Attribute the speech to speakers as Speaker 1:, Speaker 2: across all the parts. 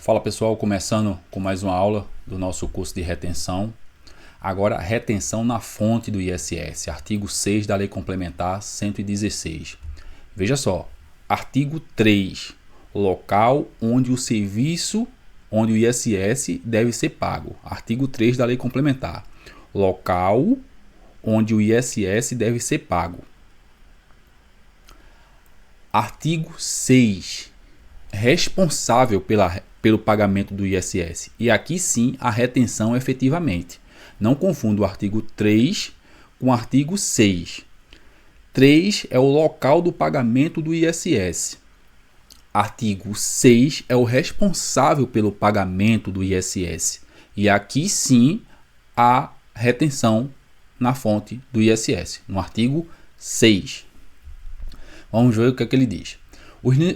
Speaker 1: Fala pessoal, começando com mais uma aula do nosso curso de retenção. Agora, retenção na fonte do ISS, artigo 6 da Lei Complementar 116. Veja só, artigo 3, local onde o serviço, onde o ISS deve ser pago. Artigo 3 da Lei Complementar, local onde o ISS deve ser pago. Artigo 6, responsável pelo pagamento do ISS. E aqui sim a retenção efetivamente. Não confunda o artigo 3 com o artigo 6. 3 é o local do pagamento do ISS. Artigo 6 é o responsável pelo pagamento do ISS. E aqui sim a retenção na fonte do ISS, no artigo 6. Vamos ver o que é que ele diz.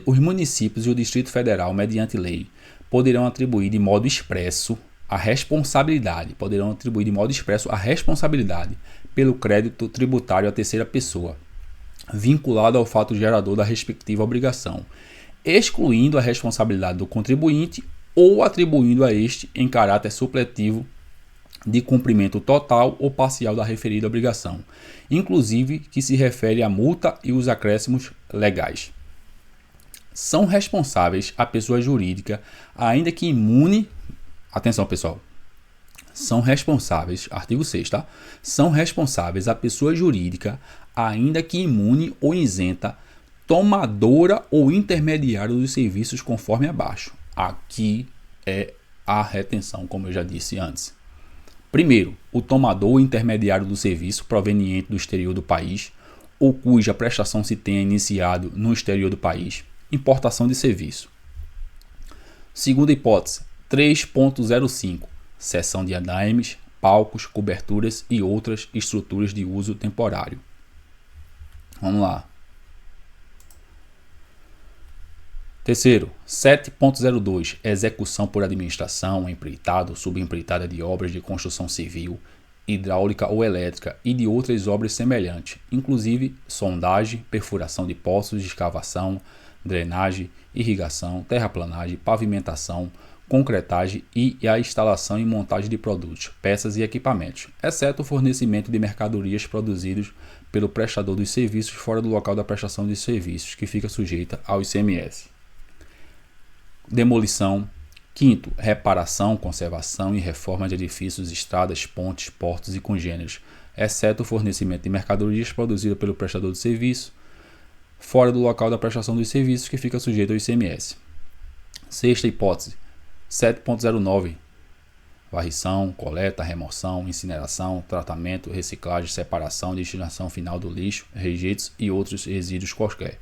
Speaker 1: Os municípios e o Distrito Federal, mediante lei, poderão atribuir de modo expresso a responsabilidade, pelo crédito tributário à terceira pessoa, vinculado ao fato gerador da respectiva obrigação, excluindo a responsabilidade do contribuinte ou atribuindo a este em caráter supletivo de cumprimento total ou parcial da referida obrigação, inclusive que se refere à multa e os acréscimos legais. São responsáveis a pessoa jurídica, ainda que imune. Atenção, pessoal. São responsáveis, artigo 6, tá? São responsáveis a pessoa jurídica, ainda que imune ou isenta, tomadora ou intermediária dos serviços conforme abaixo. Aqui é a retenção, como eu já disse antes. Primeiro, o tomador ou intermediário do serviço proveniente do exterior do país ou cuja prestação se tenha iniciado no exterior do país. Importação de serviço. Segunda hipótese, 3.05, cessão de andaimes, palcos, coberturas e outras estruturas de uso temporário. Vamos lá. Terceiro, 7.02, execução por administração, empreitado, subempreitada de obras de construção civil, hidráulica ou elétrica e de outras obras semelhantes, inclusive sondagem, perfuração de poços de escavação, drenagem, irrigação, terraplanagem, pavimentação, concretagem e a instalação e montagem de produtos, peças e equipamentos, exceto o fornecimento de mercadorias produzidos pelo prestador dos serviços fora do local da prestação de serviços, que fica sujeita ao ICMS. Demolição. Quinto, reparação, conservação e reforma de edifícios, estradas, pontes, portos e congêneros, exceto o fornecimento de mercadorias produzidas pelo prestador de serviço, fora do local da prestação dos serviços, que fica sujeito ao ICMS. Sexta hipótese, 7.09, varrição, coleta, remoção, incineração, tratamento, reciclagem, separação, destinação final do lixo, rejeitos e outros resíduos quaisquer.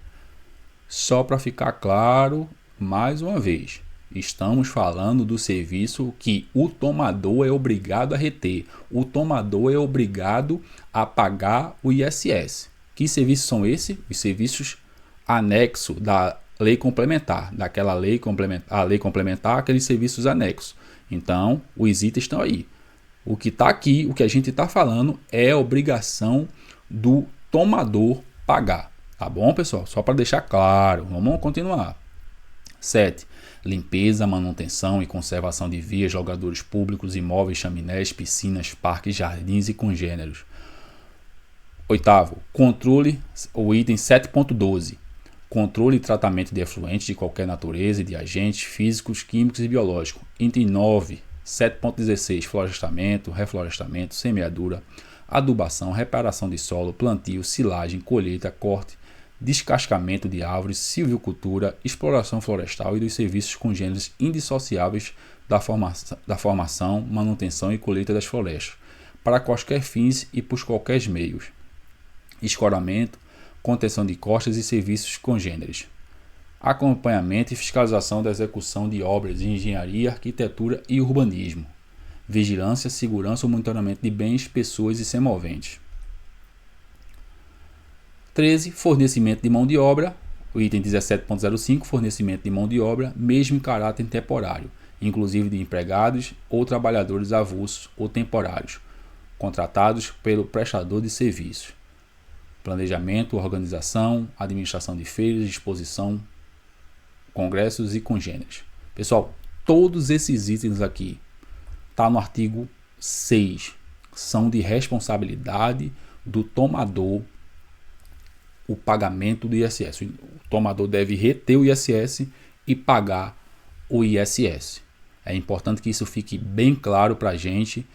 Speaker 1: Só para ficar claro, mais uma vez, estamos falando do serviço que o tomador é obrigado a reter, o tomador é obrigado a pagar o ISS. Que serviços são esses? Os serviços anexo da lei complementar, a lei complementar, aqueles serviços anexos. Então, os itens estão aí. O que está aqui, o que a gente está falando é a obrigação do tomador pagar. Tá bom, pessoal? Só para deixar claro. Vamos continuar. 7. Limpeza, manutenção e conservação de vias, jogadores públicos, imóveis, chaminés, piscinas, parques, jardins e congêneros. Oitavo, controle, o item 7.12. Controle e tratamento de efluentes de qualquer natureza e de agentes físicos, químicos e biológicos. Item 9, 7.16. Florestamento, reflorestamento, semeadura, adubação, reparação de solo, plantio, silagem, colheita, corte, descascamento de árvores, silvicultura, exploração florestal e dos serviços congêneros indissociáveis da formação, manutenção e colheita das florestas, para quaisquer fins e por qualquer meios. Escoramento, contenção de costas e serviços congêneres. Acompanhamento e fiscalização da execução de obras de engenharia, arquitetura e urbanismo. Vigilância, segurança ou monitoramento de bens, pessoas e semoventes. 13. Fornecimento de mão de obra. O item 17.05, fornecimento de mão de obra, mesmo em caráter temporário, inclusive de empregados ou trabalhadores avulsos ou temporários, contratados pelo prestador de serviços. Planejamento, organização, administração de feiras, exposição, congressos e congêneres. Pessoal, todos esses itens aqui, tá no artigo 6, são de responsabilidade do tomador o pagamento do ISS. O tomador deve reter o ISS e pagar o ISS. É importante que isso fique bem claro para a gente,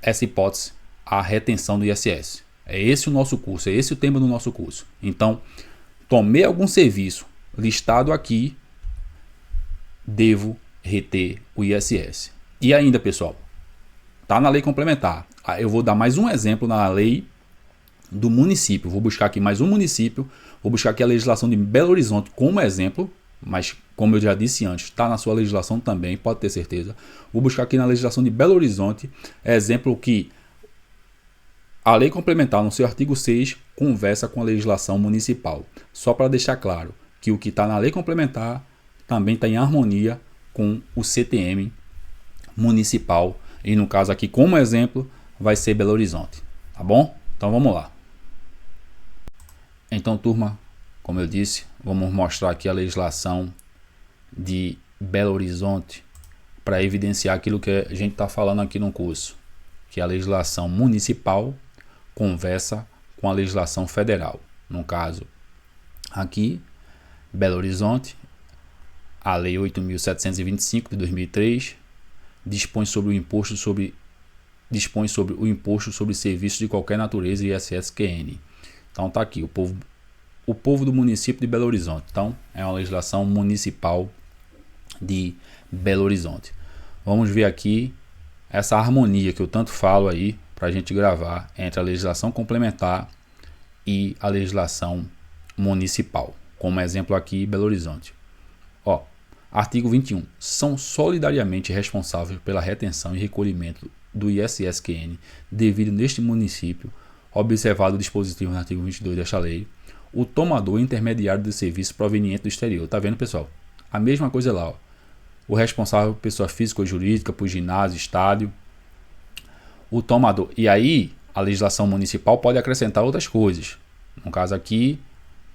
Speaker 1: essa hipótese, a retenção do ISS. É esse o nosso curso, é esse o tema do nosso curso. Então, tomei algum serviço listado aqui, devo reter o ISS. E ainda, pessoal, tá na lei complementar. Eu vou dar mais um exemplo na lei do município. Vou buscar aqui mais um município, vou buscar aqui a legislação de Belo Horizonte como exemplo, mas como eu já disse antes, está na sua legislação também, pode ter certeza. Vou buscar aqui na legislação de Belo Horizonte, exemplo que a lei complementar no seu artigo 6 conversa com a legislação municipal. Só para deixar claro que o que está na lei complementar também está em harmonia com o CTM municipal. E no caso aqui, como exemplo, vai ser Belo Horizonte. Tá bom? Então vamos lá. Então, turma, como eu disse, vamos mostrar aqui a legislação de Belo Horizonte para evidenciar aquilo que a gente está falando aqui no curso, que a legislação municipal conversa com a legislação federal. No caso, aqui, Belo Horizonte, a Lei 8.725 de 2003 dispõe sobre o imposto sobre serviços de qualquer natureza, ISSQN. Então tá aqui, o povo do município de Belo Horizonte. Então é uma legislação municipal de Belo Horizonte. Vamos ver aqui essa harmonia que eu tanto falo aí para a gente gravar entre a legislação complementar e a legislação municipal. Como exemplo aqui, Belo Horizonte. Ó, artigo 21. São solidariamente responsáveis pela retenção e recolhimento do ISSQN devido neste município, observado o dispositivo no artigo 22 desta lei, o tomador intermediário de serviço proveniente do exterior. Tá vendo, pessoal? A mesma coisa lá, ó. O responsável, pessoa física ou jurídica, por ginásio, estádio, o tomador. E aí, a legislação municipal pode acrescentar outras coisas. No caso aqui,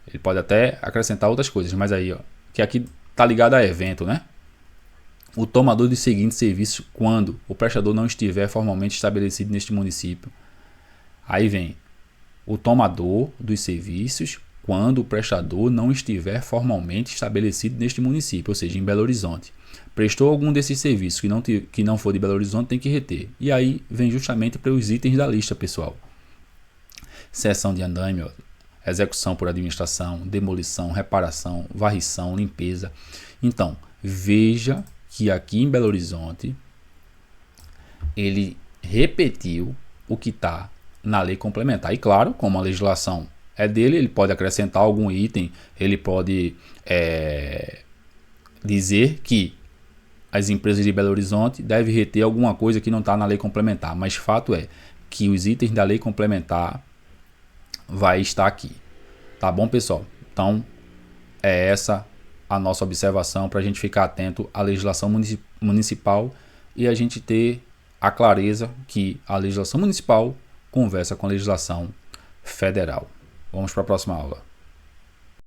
Speaker 1: ele pode até acrescentar outras coisas, mas aí, ó, que aqui tá ligado a evento, né? O tomador dos seguintes serviços quando o prestador não estiver formalmente estabelecido neste município. Aí vem o tomador dos serviços quando o prestador não estiver formalmente estabelecido neste município, ou seja, em Belo Horizonte. Prestou algum desses serviços que não for de Belo Horizonte, tem que reter. E aí vem justamente para os itens da lista, pessoal. Seção de andaime, ó, execução por administração, demolição, reparação, varrição, limpeza. Então, veja que aqui em Belo Horizonte ele repetiu o que está na lei complementar. E claro, como a legislação é dele, ele pode acrescentar algum item, ele pode dizer que as empresas de Belo Horizonte devem reter alguma coisa que não está na lei complementar. Mas fato é que os itens da lei complementar vai estar aqui. Tá bom, pessoal? Então, é essa a nossa observação para a gente ficar atento à legislação municipal e a gente ter a clareza que a legislação municipal conversa com a legislação federal. Vamos para a próxima aula.